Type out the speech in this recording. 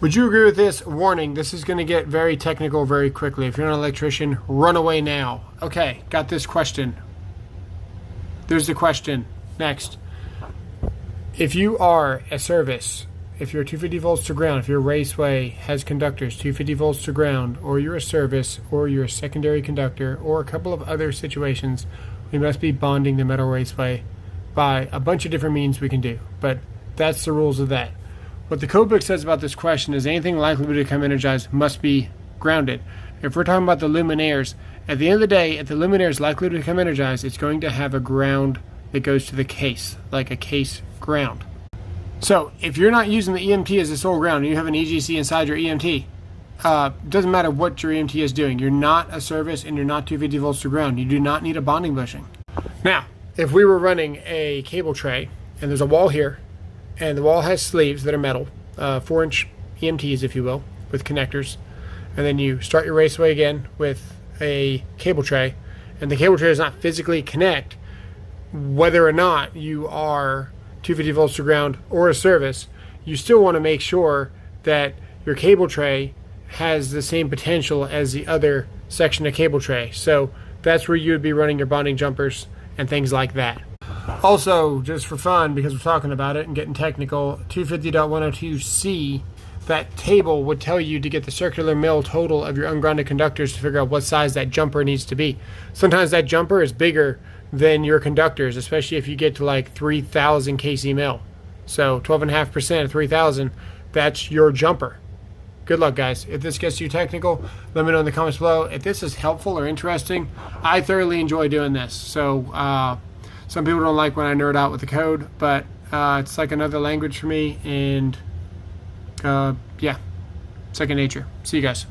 Would you agree with this? Warning, this is going to get very technical very quickly. If you're not an electrician, run away now. Okay, got this question. There's the question. Next. If you are a service, if you're 250 volts to ground, if your raceway has conductors 250 volts to ground, or you're a service, or you're a secondary conductor, or a couple of other situations, we must be bonding the metal raceway by a bunch of different means we can do. But that's the rules of that. What the codebook says about this question is anything likely to become energized must be grounded. If we're talking about the luminaires, at the end of the day, if the luminaire is likely to become energized, it's going to have a ground that goes to the case, like a case ground. So if you're not using the EMT as a sole ground and you have an EGC inside your EMT, doesn't matter what your EMT is doing. You're not a service and you're not 250 volts to ground. You do not need a bonding bushing. Now, if we were running a cable tray and there's a wall here, and the wall has sleeves that are metal, 4-inch EMTs, if you will, with connectors. And then you start your raceway again with a cable tray, and the cable tray does not physically connect. Whether or not you are 250 volts to ground or a service, you still want to make sure that your cable tray has the same potential as the other section of cable tray. So that's where you would be running your bonding jumpers and things like that. Also, just for fun, because we're talking about it and getting technical, 250.102C, that table would tell you to get the circular mil total of your ungrounded conductors to figure out what size that jumper needs to be. Sometimes that jumper is bigger than your conductors, especially if you get to like 3,000 kc mil. So 12.5% of 3,000, that's your jumper. Good luck, guys. If this gets you technical, let me know in the comments below. If this is helpful or interesting, I thoroughly enjoy doing this. So, some people don't like when I nerd out with the code, but it's like another language for me, and yeah, second nature. See you guys.